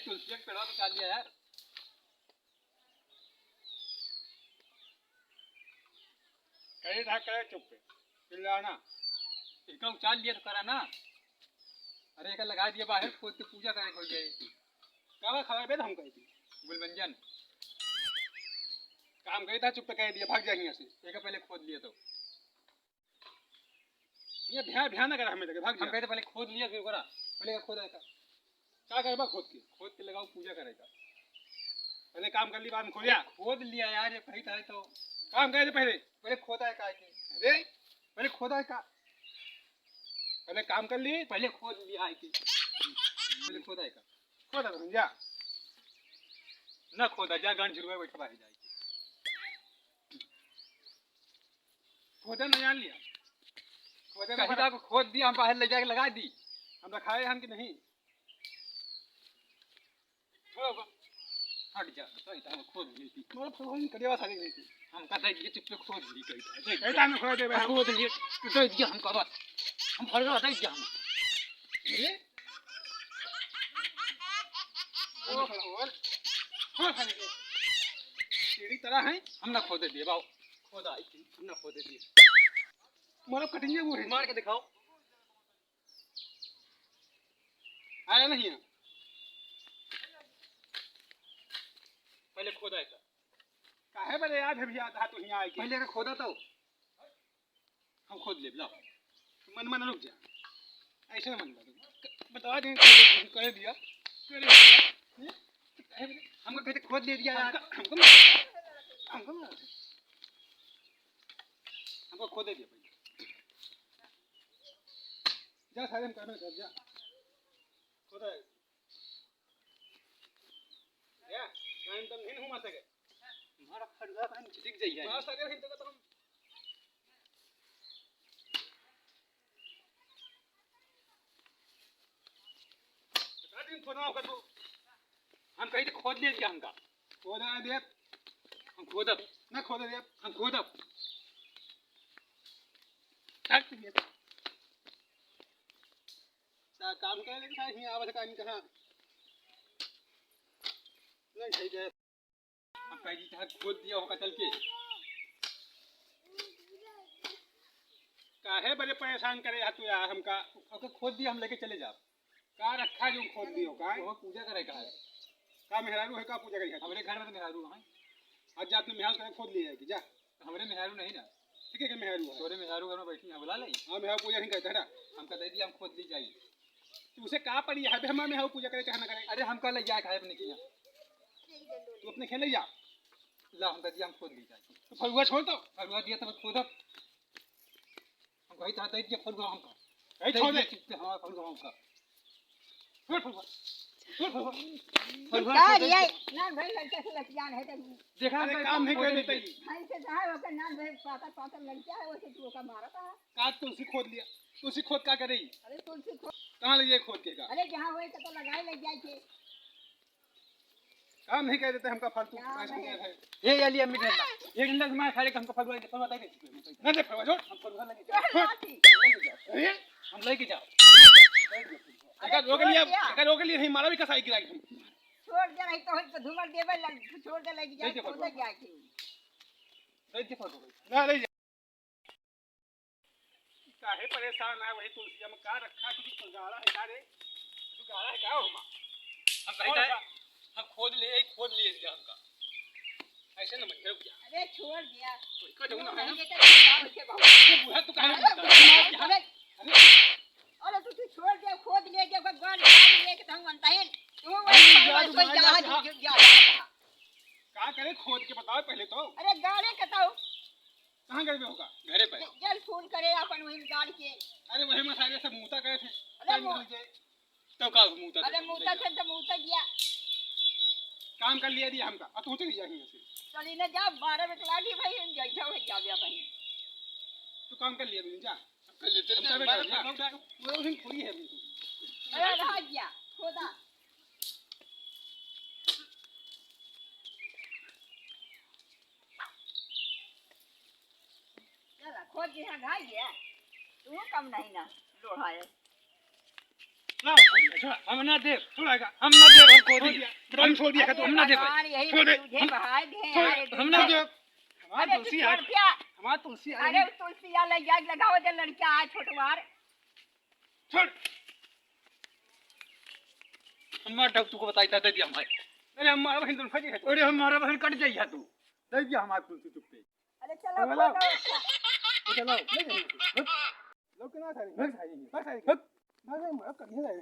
तुलसी के पेड़ निकाल लिया यार। करे था करे चुप पे चिल्लाना। इसका उचाल लिया तो करा ना। अरे एक लगा दिया बाहर खोद के पूजा करे कोई जाए। कावा खबर पे हम कही थी गुलबंजन काम करे था चुप पे कह दिया भाग जाएंगे यहाँ से। एक पहले खोद लिया तो ये ध्यान ध्यान ना कर हमें लगे भाग हम कहते पहले खोद लिया फिर करा पहले का खोदा का क्या करे खोद के लगाओ पूजा करेगा। पहले काम कर ली बाद में खोलिया खोद लिया यार ये कहीं था तो काम करे थे पहले पहले खोदा है का अरे पहले खोदा है का पहले काम कर ली पहले खोद लिया है कि पहले खोदा है का खोदा तो जा ना खोदा जा गांठ जुड़वा बैठा बाहर जाए खोदा न जान लिया खोदा कहीं तो आपको खोद दिया हम बाहर ले जाके लगा दी हम रखाए हम कि नहीं हट जा तो हम खोद ली थी मोर फोन करिया सारी नहीं थी हम कहते हैं चुप पे खोद ली कही कई टाइम में खोद दे भाई खोद लिए तो दिया हम कहा हम फल रहा था क्या हम ये ओ खोल खाने के सीढ़ी तरह है हम ना खोदे दिए बाबू खोदा हम ना खोदे दिए मोर कटिंग वो है मार के दिखाओ आया नहीं है पहले खोदा है का काहे बड़े याद है भी आता तो यहां आए के पहले का खोदा तो हम खोद ले ला मन मन रुक जा ऐसे मन बता दे कर दिया हमको कहते खोद ले दिया यार हमको खोद दे दिया पहले जा सारे करना कर जा खोदा या टाइम तम नहीं घुमा सके हमारा फरगा बहन दिख जाइए वहां सारे हिंद का तो हम दिन खोदा होगा तो हम कहीं तो खोद ले दिया हमका खोदा दे हम खोदब ना खोदा दे हम खोदब तक ये ता काम करे लेकिन साथ ही आवश्यक काम कहां नहीं सही है हम कहीं जहाँ खोद दिया होगा चल के काहे बड़े परेशान करे तू यार हमका ओके खोद दिया हम लेके चले जा का रखा जो खोद दियो का वो पूजा करे का है का मेहरारू है का पूजा करी हमारे घर में तो मेहरारू है आज जात में मेहरारू करे खोद ले जाएगी जा हमारे मेहरारू नहीं ना ठीक है कि मेहरारू है तोरे मेहरारू घर में बैठी है बुला ले हां मेहरारू पूजा नहीं करता है हमका दे दिया हम खोद ली जाइए तू उसे का पड़ी है बे हम मेहरारू पूजा करे चाहे ना करे अरे हमका ले जाए खाए अपने किया तू अपने खेले जा ला हमका दिया हम खोद ली जाइए तो फरुआ छोड़ दो फरुआ दिया तब खोदब हम कहीं था दे दिया फरुआ हमका ए छोड़ दे हमारा फरुआ हमका छोड़ फरुआ फरुआ क्या ये ना भाई लड़का से लड़कियां है तो देखा अरे काम नहीं कर देते भाई से कहा वो का नाम भाई पाता पाता लड़कियां है वो से तू का मारा था का तुलसी खोद लिया तुलसी खोद का करे अरे तुलसी खो कहां ले जाए खोद के का अरे जहां होए तो लगाए लग जाए थे काम नहीं कर देते हमका फालतू पैसा गया है ये लिया मिठा एक डंडा मार खा ले हमका फरुआ दे फरुआ दे ना दे फरुआ छोड़ हम फरुआ लगे अरे हम लेके जाओ अगर रोक लिया नहीं मारा भी कसाई गिरा के छोड़ दे नहीं तो धुमर देवे लग छोड़ दे लग जाए खोद जाए थे दे दे फरुआ ना ले जा काहे परेशान है वही तुलसी में का रखा कुछ गाड़ा है का रे तू गाड़ा है का होमा हम कहता हम खोद लिए दिया हमका ऐसे न मन रुक जा अरे छोड़ दिया का जाऊं ना नहीं लेते बहुत बुढ़ा तू काहे अरे अरे तू छोड़ दे खोद ले के गाड़ी ले के हम बनता है तू वही जहाज जा का करे खोद के बताओ पहले तो अरे गाड़ी कताओ कहां गए होगा घरे पे जल फूल करे अपन वही गाड़ी के अरे वही मसाले सब मुता गए थे अरे तब का मुंह अरे मुता से तो मुता गया काम कर लिया दिया हमका और तू चली जा यहीं से चली ना जा 12 बजे लागी भाई हम जैसा हो जा गया भाई तू काम कर लिया जा कर लेते हैं वो दिन पूरी है अरे रह गया खोदा चला खोद के यहाँ घाई गया तू कम नहीं ना लोढ़ा है लाओ हम ना दे, छोड़ेगा हम ना दे, हम खो दिया, हम छोड़ दिया तो हम ना दे भाई। भगवान यही छोड़ दे, तुझे बहाए दे यार हम ना दे। हमारा अरे तू तुलसी छोड़ है पिया हमारा तुलसी है अरे तुलसी या लगाओ दे लड़का आ छोटवार छोड़ हमारा डब तुको बताई था दे दिया भाई। अरे हमारा बहन दोनों फटी है अरे हमारा बहन कट जाइए तू, दे दिया हमारा तुलसी चुप पे। अरे चलो बोलो। खोदो चलो ले जाइए लोग कितना था नहीं बस आइए बस आइए बस आइए मैं कहीं नहीं